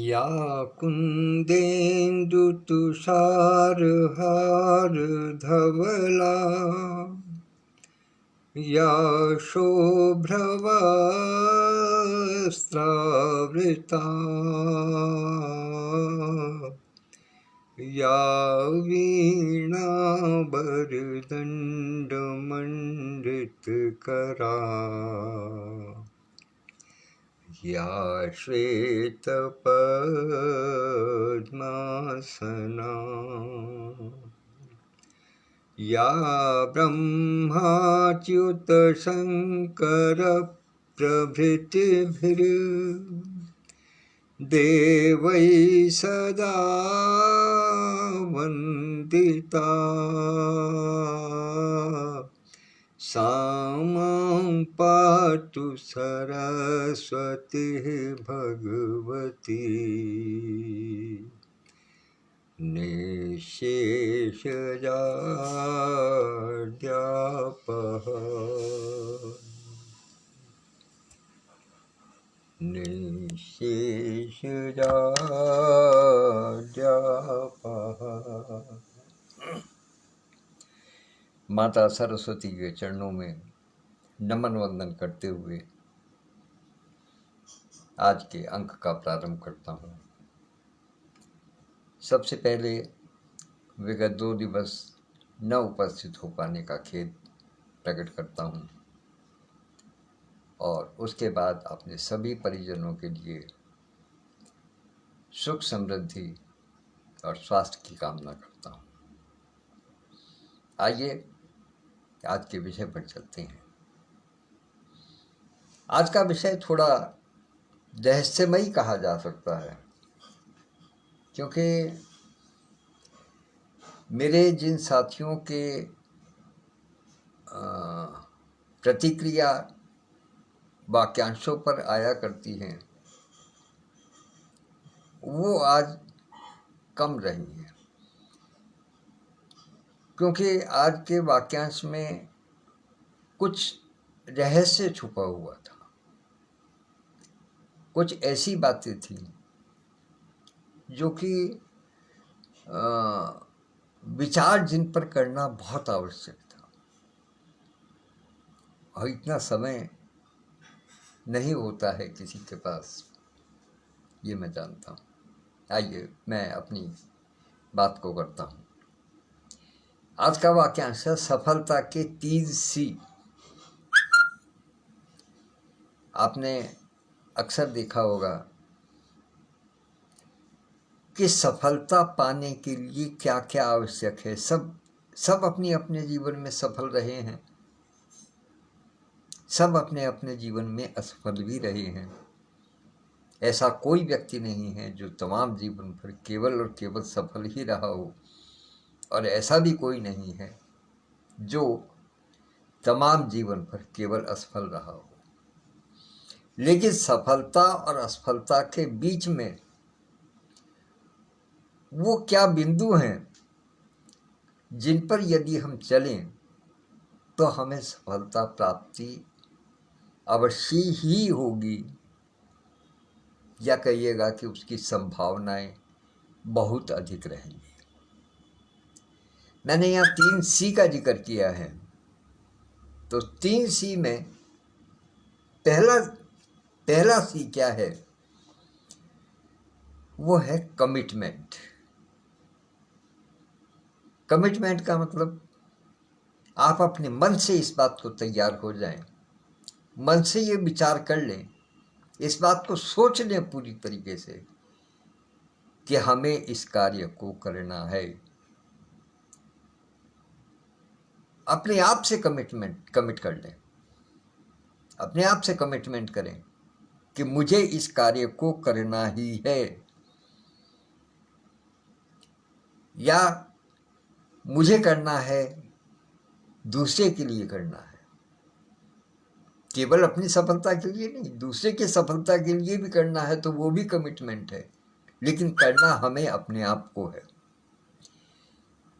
या कुन्देन्दुतुषारहारधवला या शुभ्रवस्त्रावृता या वीणावरदण्डमण्डितकरा या श्वेतपद्मासना या ब्रह्माच्युतशङ्करप्रभृतिभिर्देवैः सदा वन्दिता सा मां पातु सरस्वती भगवती निःशेषजाड्यापः निःशेषजाड्यापः। माता सरस्वती के चरणों में नमन वंदन करते हुए आज के अंक का प्रारंभ करता हूँ। सबसे पहले विगत 2 दिवस न उपस्थित हो पाने का खेद प्रकट करता हूँ और उसके बाद अपने सभी परिजनों के लिए सुख समृद्धि और स्वास्थ्य की कामना करता हूँ। आइए आज के विषय पर चलते हैं। आज का विषय थोड़ा रहस्यमयी कहा जा सकता है, क्योंकि मेरे जिन साथियों के प्रतिक्रिया वाक्यांशों पर आया करती हैं वो आज कम रही हैं, क्योंकि आज के वाक्यांश में कुछ रहस्य छुपा हुआ था। कुछ ऐसी बातें थी जो कि विचार जिन पर करना बहुत आवश्यक था और इतना समय नहीं होता है किसी के पास, ये मैं जानता हूँ। आइए मैं अपनी बात को करता हूँ। आज का वाक्यांश है सफलता के 3 सी। आपने अक्सर देखा होगा कि सफलता पाने के लिए क्या क्या आवश्यक है। सब अपने अपने जीवन में सफल रहे हैं, सब अपने अपने जीवन में असफल भी रहे हैं। ऐसा कोई व्यक्ति नहीं है जो तमाम जीवन भर केवल और केवल सफल ही रहा हो, और ऐसा भी कोई नहीं है जो तमाम जीवन भर केवल असफल रहा हो। लेकिन सफलता और असफलता के बीच में वो क्या बिंदु हैं जिन पर यदि हम चलें तो हमें सफलता प्राप्ति अवश्य ही होगी, या कहिएगा कि उसकी संभावनाएं बहुत अधिक रहेंगी। मैंने यहाँ 3 सी का जिक्र किया है, तो 3 सी में पहला सी क्या है? वो है कमिटमेंट। कमिटमेंट का मतलब आप अपने मन से इस बात को तैयार हो जाएं, मन से ये विचार कर लें, इस बात को सोच लें पूरी तरीके से कि हमें इस कार्य को करना है। अपने आप से कमिट कर लें, अपने आप से कमिटमेंट करें कि मुझे इस कार्य को करना ही है, या मुझे करना है, दूसरे के लिए करना है। केवल अपनी सफलता के लिए नहीं, दूसरे की सफलता के लिए भी करना है, तो वो भी कमिटमेंट है। लेकिन करना हमें अपने आप को है।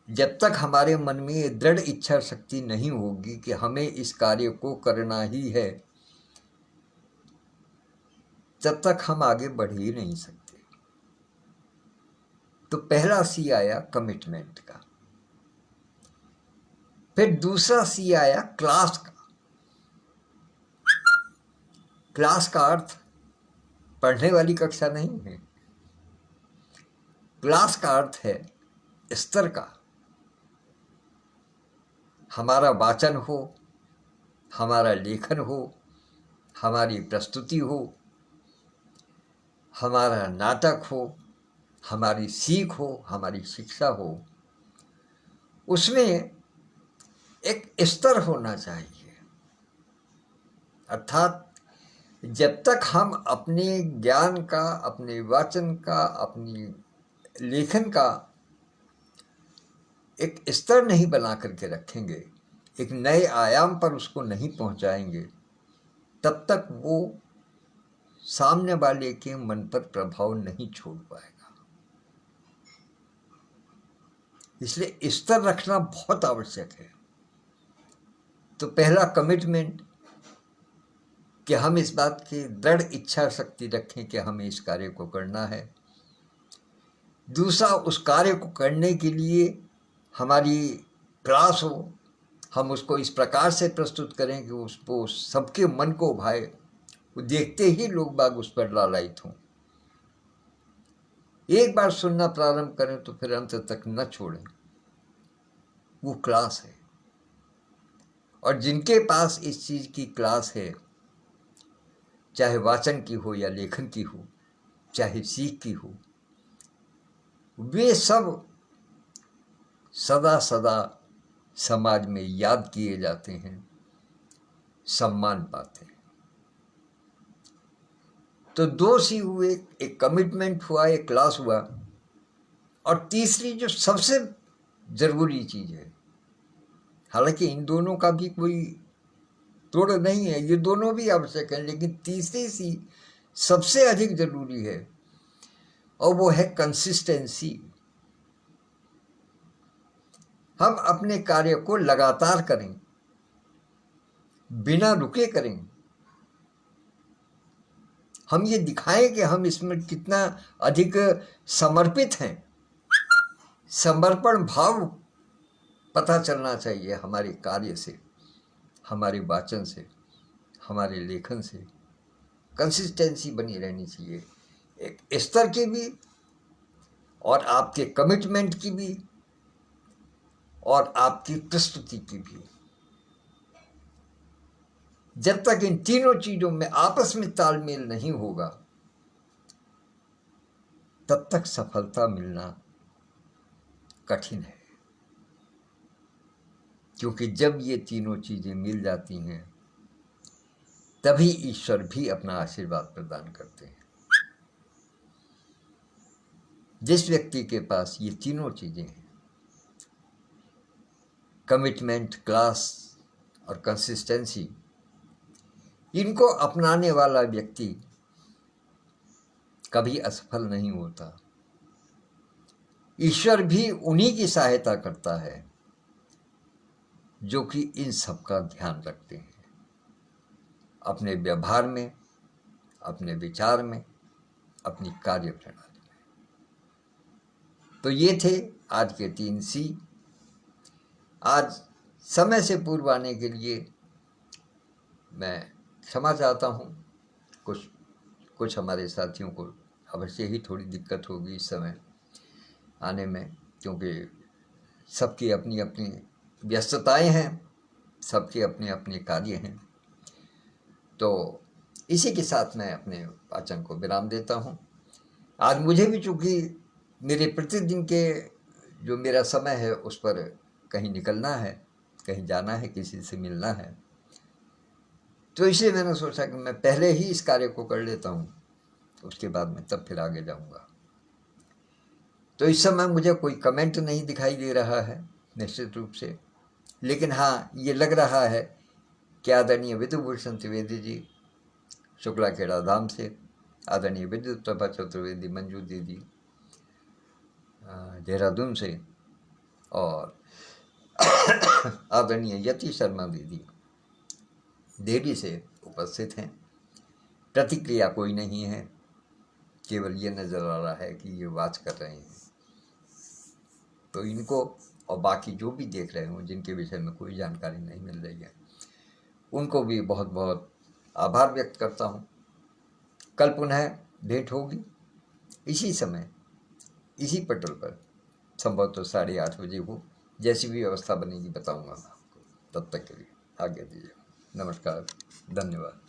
जब तक हमारे मन में ये दृढ़ इच्छा शक्ति नहीं होगी कि हमें इस कार्य को करना ही है, तब तक हम आगे बढ़ ही नहीं सकते। तो पहला सी आया कमिटमेंट का, फिर दूसरा सी आया क्लास का। क्लास का अर्थ पढ़ने वाली कक्षा नहीं है, क्लास का अर्थ है स्तर का। हमारा वाचन हो, हमारा लेखन हो, हमारी प्रस्तुति हो, हमारा नाटक हो, हमारी सीख हो, हमारी शिक्षा हो, उसमें एक स्तर होना चाहिए। अर्थात जब तक हम अपने ज्ञान का, अपने वाचन का, अपनी लेखन का एक स्तर नहीं बना करके रखेंगे, एक नए आयाम पर उसको नहीं पहुंचाएंगे, तब तक वो सामने वाले के मन पर प्रभाव नहीं छोड़ पाएगा। इसलिए स्तर रखना बहुत आवश्यक है। तो पहला कमिटमेंट कि हम इस बात की दृढ़ इच्छा शक्ति रखें कि हमें इस कार्य को करना है। दूसरा, उस कार्य को करने के लिए हमारी प्रयास हो, हम उसको इस प्रकार से प्रस्तुत करें कि उसको सबके मन को भाए, वो देखते ही लोग बाग उस पर लालायित हों। एक बार सुनना प्रारंभ करें तो फिर अंत तक न छोड़ें, वो क्लास है। और जिनके पास इस चीज की क्लास है, चाहे वाचन की हो या लेखन की हो, चाहे सीख की हो, वे सब सदा सदा समाज में याद किए जाते हैं, सम्मान पाते हैं। तो दो सी हुए, एक कमिटमेंट हुआ, एक क्लास हुआ, और तीसरी जो सबसे जरूरी चीज है, हालांकि इन दोनों का भी कोई तोड़ नहीं है, ये दोनों भी आवश्यक है, लेकिन तीसरी सी सबसे अधिक जरूरी है, और वो है कंसिस्टेंसी। हम अपने कार्य को लगातार करें, बिना रुके करें। हम ये दिखाएं कि हम इसमें कितना अधिक समर्पित हैं। समर्पण भाव पता चलना चाहिए हमारे कार्य से, हमारे वाचन से, हमारे लेखन से। कंसिस्टेंसी बनी रहनी चाहिए, एक स्तर की भी, और आपके कमिटमेंट की भी, और आपकी प्रस्तुति की भी। जब तक इन तीनों चीजों में आपस में तालमेल नहीं होगा, तब तक सफलता मिलना कठिन है। क्योंकि जब ये तीनों चीजें मिल जाती हैं, तभी ईश्वर भी अपना आशीर्वाद प्रदान करते हैं। जिस व्यक्ति के पास ये तीनों चीजें हैं, कमिटमेंट, क्लास और कंसिस्टेंसी, इनको अपनाने वाला व्यक्ति कभी असफल नहीं होता। ईश्वर भी उन्हीं की सहायता करता है जो कि इन सब का ध्यान रखते हैं, अपने व्यवहार में, अपने विचार में, अपनी कार्य प्रणाली में। तो ये थे आज के 3 सी। आज समय से पूर्व आने के लिए मैं क्षमा चाहता हूँ। कुछ हमारे साथियों को अवश्य ही थोड़ी दिक्कत होगी इस समय आने में, क्योंकि सबकी अपनी अपनी व्यस्तताएं हैं, सबके अपने अपने कार्य हैं। तो इसी के साथ मैं अपने वाचन को विराम देता हूँ। आज मुझे भी चूँकि मेरे प्रतिदिन के जो मेरा समय है उस पर कहीं निकलना है, कहीं जाना है, किसी से मिलना है, तो इसलिए मैंने सोचा कि मैं पहले ही इस कार्य को कर लेता हूँ, उसके बाद मैं तब फिर आगे जाऊँगा। तो इस समय मुझे कोई कमेंट नहीं दिखाई दे रहा है निश्चित रूप से, लेकिन हाँ, ये लग रहा है कि आदरणीय विधुभूषण त्रिवेदी जी शुक्ला खेड़ा धाम से, आदरणीय विद्युत प्रभा चतुर्वेदी मंजू दीदी देहरादून से, और आदरणीय यति शर्मा दीदी देवी से उपस्थित हैं। प्रतिक्रिया कोई नहीं है, केवल ये नज़र आ रहा है कि ये वाच कर रहे हैं। तो इनको और बाकी जो भी देख रहे हों जिनके विषय में कोई जानकारी नहीं मिल रही है, उनको भी बहुत बहुत आभार व्यक्त करता हूँ। कल पुनः भेंट होगी इसी समय, इसी पटल पर, संभवतः 8:30 बजे हो। जैसी भी व्यवस्था बनेगी बताऊंगा मैं आपको। तब तक के लिए आज्ञा दीजिए। नमस्कार, धन्यवाद।